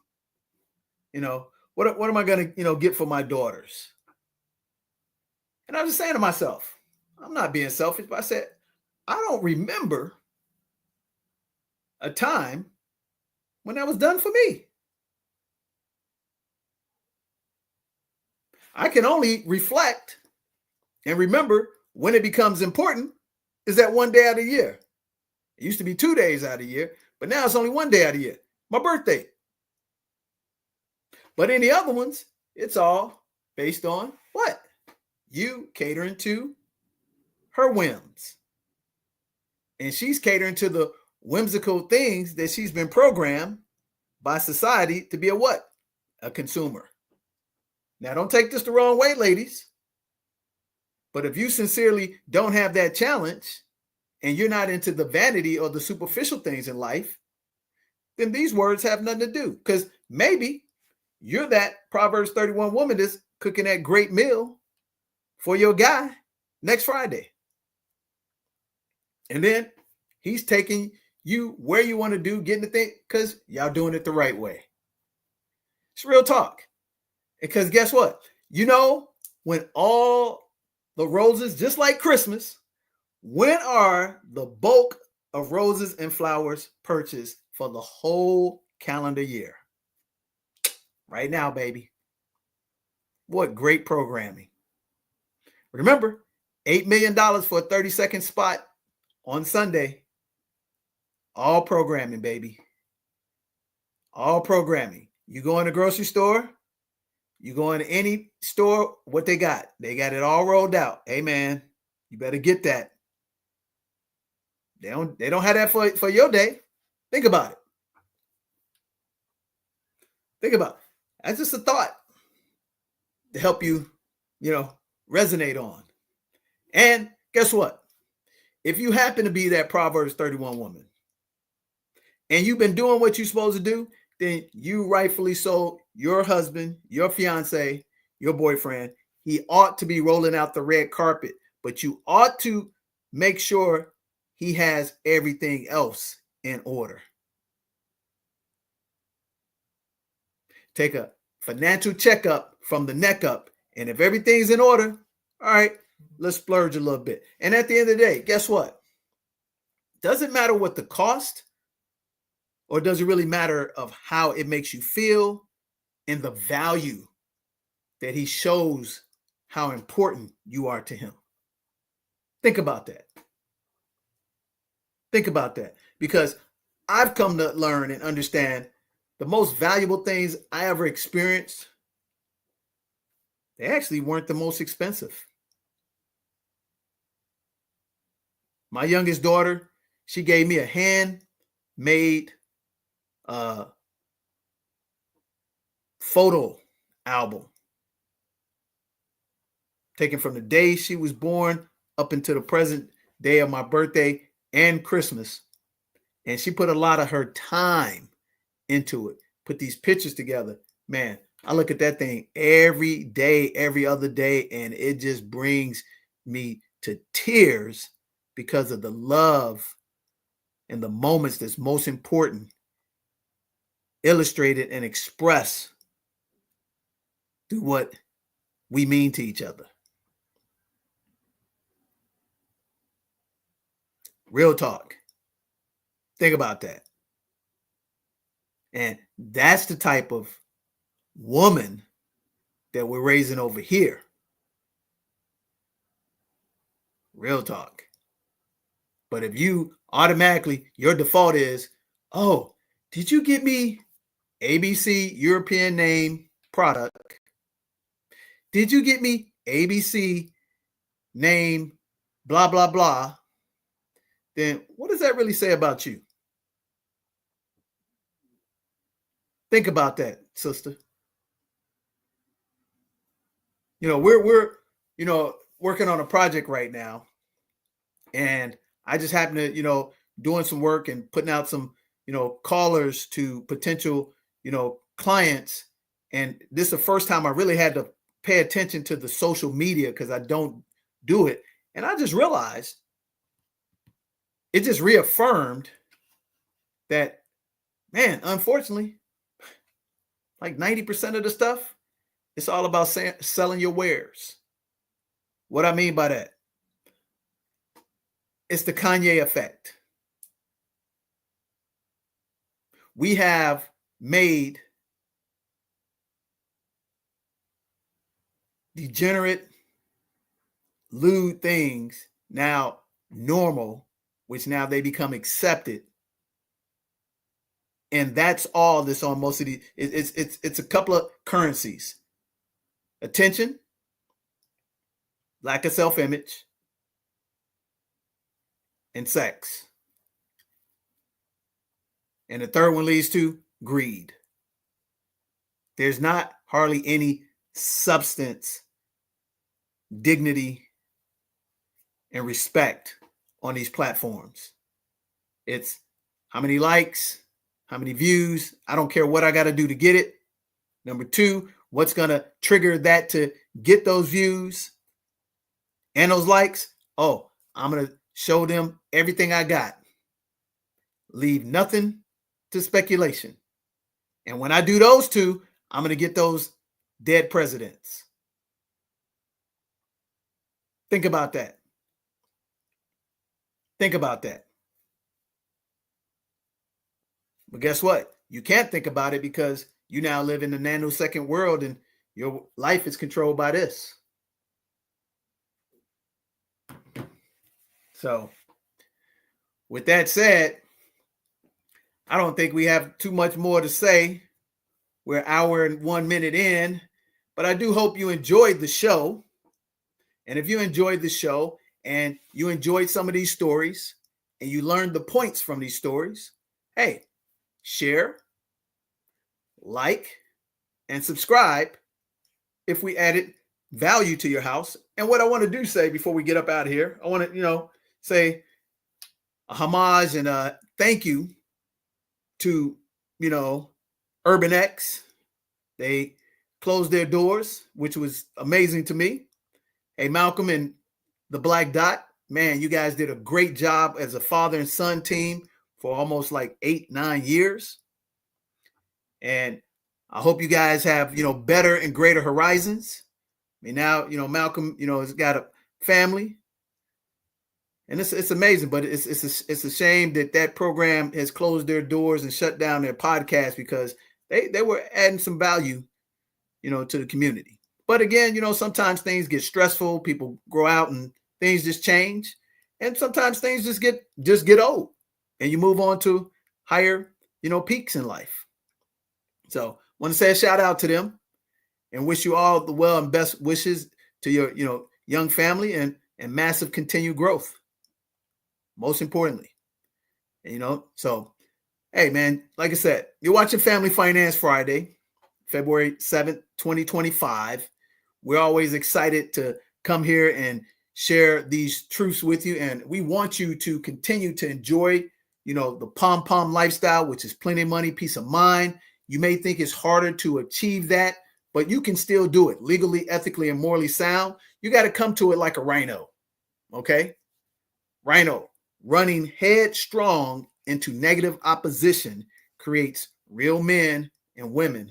What am I going to, get for my daughters? And I was saying to myself, I'm not being selfish, but I said, I don't remember a time when that was done for me. I can only reflect and remember when it becomes important is that one day out of the year. It used to be 2 days out of the year, but now it's only one day out of the year, my birthday. But in the other ones, it's all based on what? You catering to her whims. And she's catering to the whimsical things that she's been programmed by society to be a what? A consumer. Now, don't take this the wrong way, ladies. But if you sincerely don't have that challenge and you're not into the vanity or the superficial things in life, then these words have nothing to do. Because maybe you're that Proverbs 31 woman that's cooking that great meal for your guy next Friday. And then he's taking you where you want to do, getting the thing, because y'all doing it the right way. It's real talk. Because guess what? You know, when all the roses, just like Christmas, when are the bulk of roses and flowers purchased for the whole calendar year? Right now, baby. What great programming. Remember, $8 million for a 30-second spot on Sunday. All programming, baby. All programming. You go in the grocery store, you go in any store, what they got? They got it all rolled out. Hey, man, you better get that. They don't have that for your day. Think about it. Think about it. That's just a thought to help you, resonate on. And guess what? If you happen to be that Proverbs 31 woman and you've been doing what you're supposed to do, then you rightfully so, your husband, your fiance, your boyfriend, he ought to be rolling out the red carpet, but you ought to make sure he has everything else in order. Take a financial checkup from the neck up, and if everything's in order, all right, let's splurge a little bit. And at the end of the day, guess what? Doesn't matter what the cost, or does it really matter of how it makes you feel and the value that he shows how important you are to him? Think about that. Think about that. Because I've come to learn and understand the most valuable things I ever experienced, they actually weren't the most expensive. My youngest daughter, she gave me a handmade photo album taken from the day she was born up until the present day of my birthday and Christmas. And she put a lot of her time into it, put these pictures together. Man, I look at that thing every day, every other day, and it just brings me to tears because of the love and the moments that's most important illustrated and expressed through what we mean to each other. Real talk. Think about that. And that's the type of woman that we're raising over here. Real talk. But if you automatically, your default is, oh, did you get me ABC European name product? Did you get me ABC name blah, blah, blah? Then what does that really say about you? Think about that, sister. We're working on a project right now, and I just happen to, doing some work and putting out some, callers to potential, clients. And this is the first time I really had to pay attention to the social media because I don't do it. And I just realized it just reaffirmed that, man, unfortunately, like 90% of the stuff, it's all about selling your wares. What I mean by that, it's the Kanye effect. we have made degenerate, lewd things now normal, which now they become accepted. And that's all that's on most of these. It's a couple of currencies: attention, lack of self-image, and sex. And the third one leads to greed. There's not hardly any substance, dignity, and respect on these platforms. It's how many likes, how many views. I don't care what I got to do to get it. Number two, what's going to trigger that to get those views and those likes? Oh, I'm going to show them everything I got. Leave nothing to speculation. And when I do those two, I'm going to get those dead presidents. Think about that. Think about that. But guess what? You can't think about it because you now live in the nanosecond world and your life is controlled by this. So, with that said, I don't think we have too much more to say. We're an hour and 1 minute in, but I do hope you enjoyed the show. And if you enjoyed the show and you enjoyed some of these stories and you learned the points from these stories, hey, share, like, and subscribe if we added value to your house. And what I want to do say before we get up out of here, I want to, say a homage and a thank you to, Urban X. They closed their doors, which was amazing to me. Hey, Malcolm and the Black Dot, man, you guys did a great job as a father and son team for almost like 8-9 years. And I hope you guys have, better and greater horizons. I mean, now, Malcolm, has got a family. And it's amazing, but it's a shame that program has closed their doors and shut down their podcast because they were adding some value, to the community. But again, sometimes things get stressful. People grow out and things just change. And sometimes things just get old and you move on to higher, peaks in life. So I want to say a shout out to them and wish you all the well and best wishes to your, young family and massive continued growth. Most importantly, so, hey, man, like I said, you're watching Family Finance Friday, February 7th, 2025. We're always excited to come here and share these truths with you. And we want you to continue to enjoy, the pom-pom lifestyle, which is plenty of money, peace of mind. You may think it's harder to achieve that, but you can still do it legally, ethically, and morally sound. You got to come to it like a rhino. Okay? Rhino. Running headstrong into negative opposition creates real men and women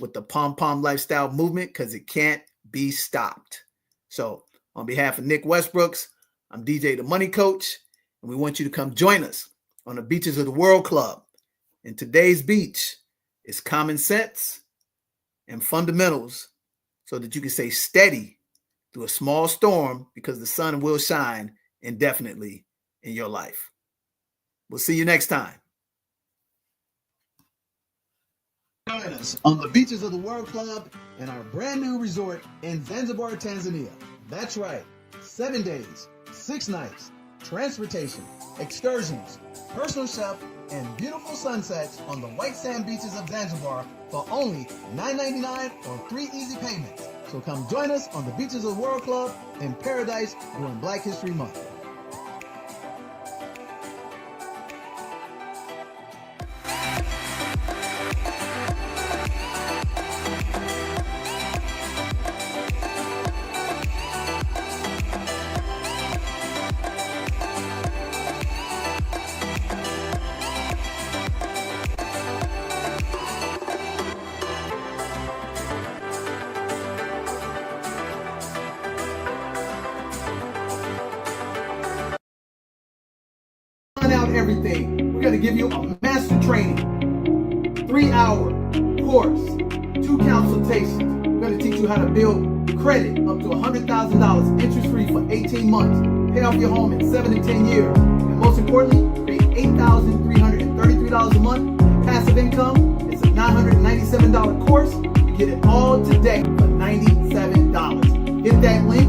with the pom-pom lifestyle movement because it can't be stopped. So on behalf of Nick Westbrooks, I'm DJ the Money Coach, and we want you to come join us on the Beaches of the World Club. And today's beach is common sense and fundamentals so that you can stay steady through a small storm because the sun will shine indefinitely in your life. We'll see you next time. Join us on the Beaches of the World Club in our brand new resort in Zanzibar, Tanzania. That's right. 7 days, 6 nights, transportation, excursions, personal chef, and beautiful sunsets on the white sand beaches of Zanzibar for only $9.99 or 3 easy payments. So come join us on the Beaches of the World Club in paradise during Black History Month. Out everything. We're going to give you a master training 3-hour course, 2 consultations. We're going to teach you how to build credit up to $100,000 interest-free for 18 months. Pay off your home in 7 to 10 years. And most importantly, create $8,333 a month. Passive income. It's a $997 course. You get it all today for $97. Hit that link.